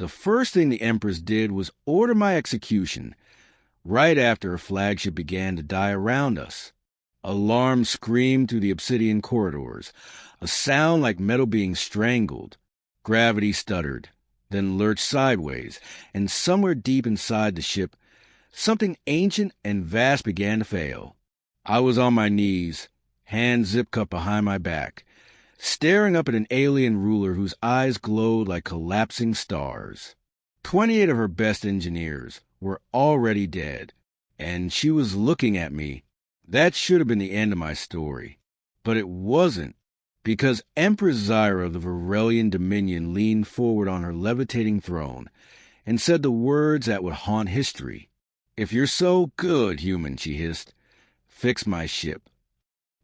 The first thing the Empress did was order my execution, right after her flagship began to die around us. Alarms screamed through the obsidian corridors, a sound like metal being strangled. Gravity stuttered, then lurched sideways, and somewhere deep inside the ship, something ancient and vast began to fail. I was on my knees, hands zip-cupped behind my back, staring up at an alien ruler whose eyes glowed like collapsing stars. 28 of her best engineers were already dead, and she was looking at me. That should have been the end of my story. But it wasn't, because Empress Zyra of the Varelian Dominion leaned forward on her levitating throne and said the words that would haunt history. "If you're so good, human," she hissed, "fix my ship."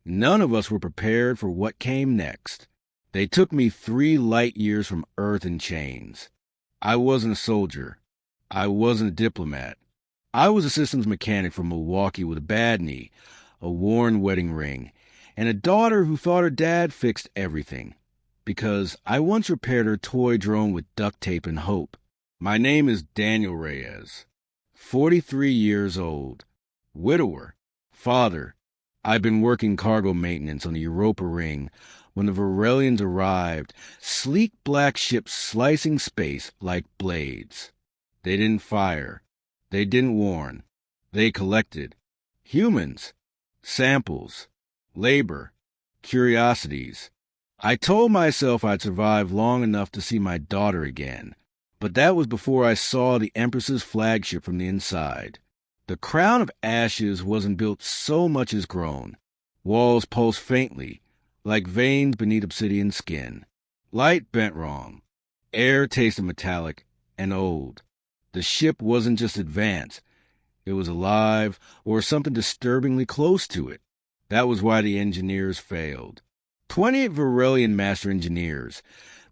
None of us were prepared for what came next. They took me 3 light years from Earth in chains. I wasn't a soldier. I wasn't a diplomat. I was a systems mechanic from Milwaukee with a bad knee, a worn wedding ring, and a daughter who thought her dad fixed everything, because I once repaired her toy drone with duct tape and hope. My name is Daniel Reyes, 43 years old, widower, father. I'd been working cargo maintenance on the Europa Ring when the Varelians arrived, sleek black ships slicing space like blades. They didn't fire. They didn't warn. They collected. Humans. Samples. Labor. Curiosities. I told myself I'd survive long enough to see my daughter again, but that was before I saw the Empress's flagship from the inside. The crown of ashes wasn't built so much as grown. Walls pulsed faintly, like veins beneath obsidian skin. Light bent wrong. Air tasted metallic and old. The ship wasn't just advanced. It was alive, or something disturbingly close to it. That was why the engineers failed. 28 Varelian master engineers,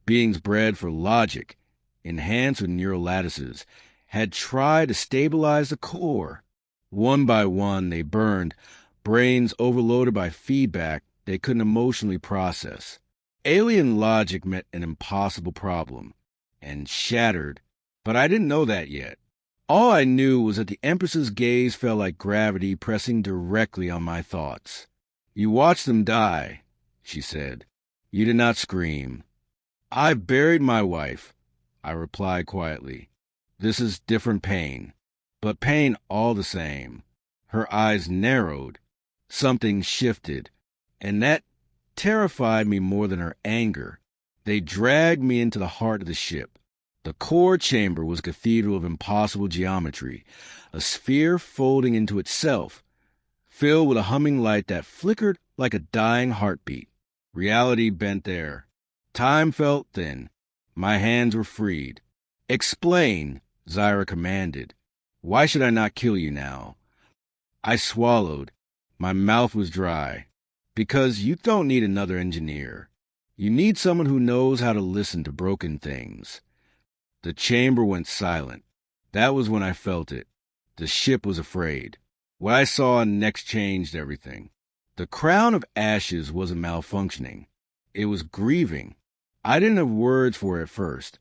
beings bred for logic, enhanced with neural lattices, had tried to stabilize the core. One by one, they burned, brains overloaded by feedback they couldn't emotionally process. Alien logic met an impossible problem, and shattered, but I didn't know that yet. All I knew was that the Empress's gaze felt like gravity pressing directly on my thoughts. "You watched them die," she said. "You did not scream." "I've buried my wife," I replied quietly. "This is different pain, but pain all the same." Her eyes narrowed. Something shifted, and that terrified me more than her anger. They dragged me into the heart of the ship. The core chamber was a cathedral of impossible geometry, a sphere folding into itself, filled with a humming light that flickered like a dying heartbeat. Reality bent there. Time felt thin. My hands were freed. "Explain," Zyra commanded. "Why should I not kill you now?" I swallowed. My mouth was dry. "Because you don't need another engineer. You need someone who knows how to listen to broken things." The chamber went silent. That was when I felt it. The ship was afraid. What I saw next changed everything. The crown of ashes wasn't malfunctioning. It was grieving. I didn't have words for it at first.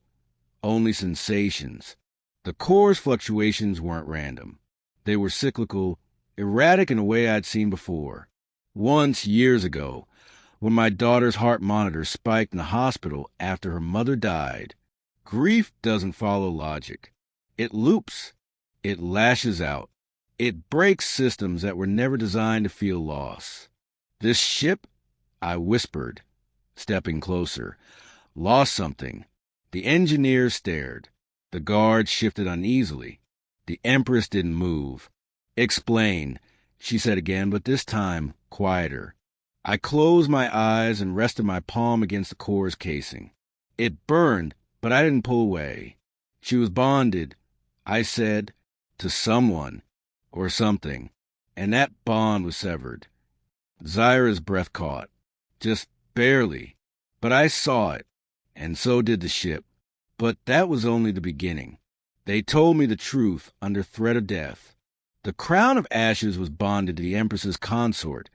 Only sensations. The core's fluctuations weren't random. They were cyclical, erratic in a way I'd seen before. Once, years ago, when my daughter's heart monitor spiked in the hospital after her mother died. Grief doesn't follow logic. It loops. It lashes out. It breaks systems that were never designed to feel loss. "This ship," I whispered, stepping closer, "lost something." The engineers stared. The guards shifted uneasily. The Empress didn't move. "Explain," she said again, but this time quieter. I closed my eyes and rested my palm against the core's casing. It burned, but I didn't pull away. She was bonded, I said, to someone or something, and that bond was severed. Zyra's breath caught, just barely, but I saw it, and so did the ship. But that was only the beginning. They told me the truth under threat of death. The crown of ashes was bonded to the Empress's consort,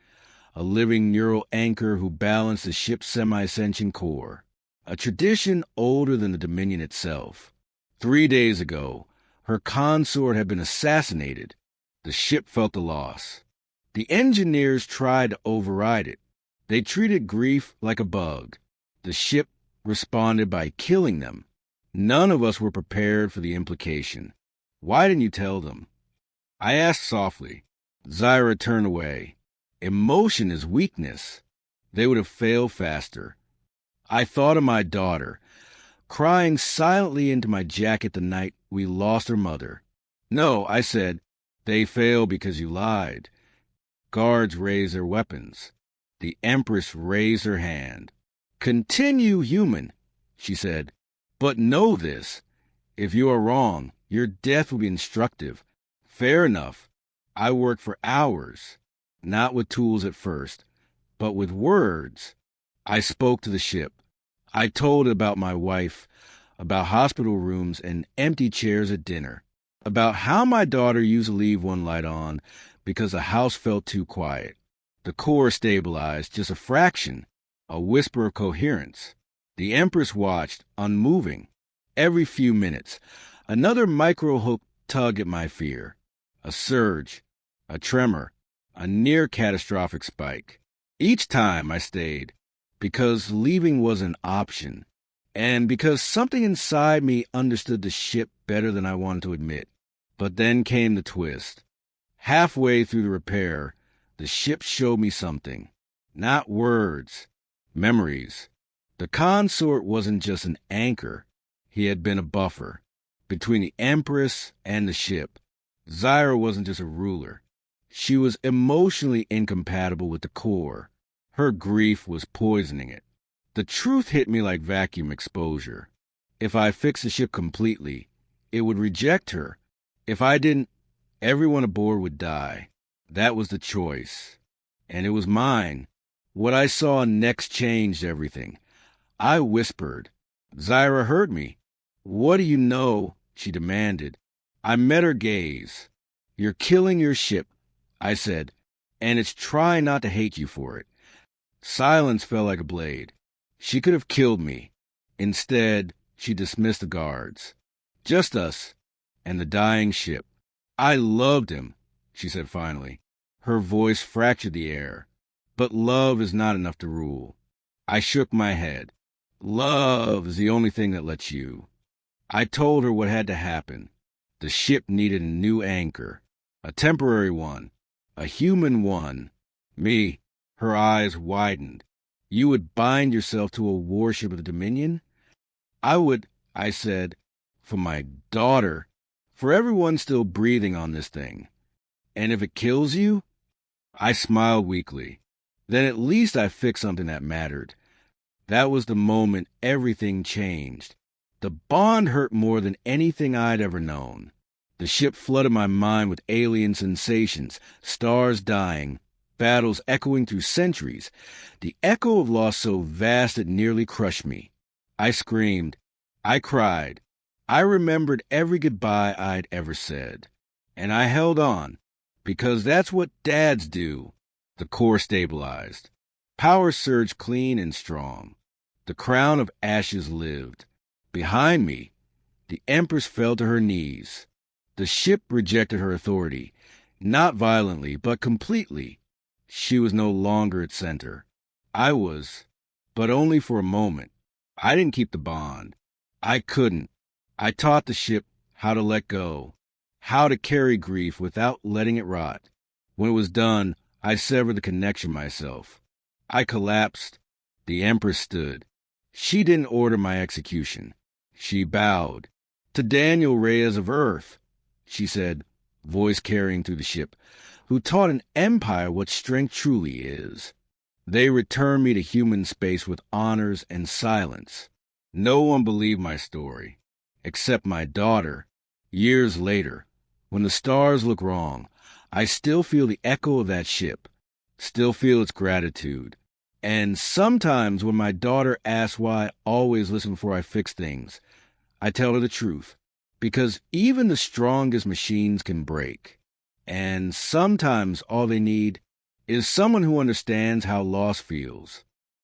a living neural anchor who balanced the ship's semi-sentient core. A tradition older than the Dominion itself. 3 days ago, her consort had been assassinated. The ship felt the loss. The engineers tried to override it. They treated grief like a bug. The ship responded by killing them. None of us were prepared for the implication. Why didn't you tell them? I asked softly. Zyra turned away. Emotion is weakness. They would have failed faster. I thought of my daughter, crying silently into my jacket the night we lost her mother. No, I said, they failed because you lied. Guards raised their weapons. The Empress raised her hand. Continue human, she said, but know this. If you are wrong, your death will be instructive. Fair enough. I worked for hours, not with tools at first, but with words. I spoke to the ship. I told it about my wife, about hospital rooms and empty chairs at dinner, about how my daughter used to leave one light on because the house felt too quiet. The core stabilized just a fraction, a whisper of coherence. The Empress watched, unmoving. Every few minutes, another micro-hook tug at my fear. A surge, a tremor, a near-catastrophic spike. Each time I stayed, because leaving was an option, and because something inside me understood the ship better than I wanted to admit. But then came the twist. Halfway through the repair, the ship showed me something. Not words, memories. The consort wasn't just an anchor. He had been a buffer between the Empress and the ship. Zyra wasn't just a ruler. She was emotionally incompatible with the core. Her grief was poisoning it. The truth hit me like vacuum exposure. If I fixed the ship completely, it would reject her. If I didn't, everyone aboard would die. That was the choice. And it was mine. What I saw next changed everything. I whispered. Zyra heard me. What do you know? She demanded. I met her gaze. You're killing your ship, I said, and it's trying not to hate you for it. Silence fell like a blade. She could have killed me. Instead, she dismissed the guards. Just us and the dying ship. I loved him, she said finally. Her voice fractured the air. But love is not enough to rule. I shook my head. Love is the only thing that lets you. I told her what had to happen. The ship needed a new anchor. A temporary one. A human one. Me. Her eyes widened. You would bind yourself to a warship of the Dominion? I would, I said, for my daughter, for everyone still breathing on this thing. And if it kills you? I smiled weakly. Then at least I fixed something that mattered. That was the moment everything changed. The bond hurt more than anything I'd ever known. The ship flooded my mind with alien sensations, stars dying, battles echoing through centuries, the echo of loss so vast it nearly crushed me. I screamed. I cried. I remembered every goodbye I'd ever said. And I held on, because that's what dads do. The core stabilized. Power surged clean and strong. The crown of ashes lived. Behind me, the Empress fell to her knees. The ship rejected her authority, not violently, but completely. She was no longer its center. I was, but only for a moment. I didn't keep the bond. I couldn't. I taught the ship how to let go, how to carry grief without letting it rot. When it was done, I severed the connection myself. I collapsed. The Empress stood. She didn't order my execution. She bowed. To Daniel Reyes of Earth, she said, voice carrying through the ship, who taught an empire what strength truly is. They returned me to human space with honors and silence. No one believed my story, except my daughter. Years later, when the stars look wrong, I still feel the echo of that ship, still feel its gratitude. And sometimes when my daughter asks why I always listen before I fix things, I tell her the truth, because even the strongest machines can break. And sometimes all they need is someone who understands how loss feels.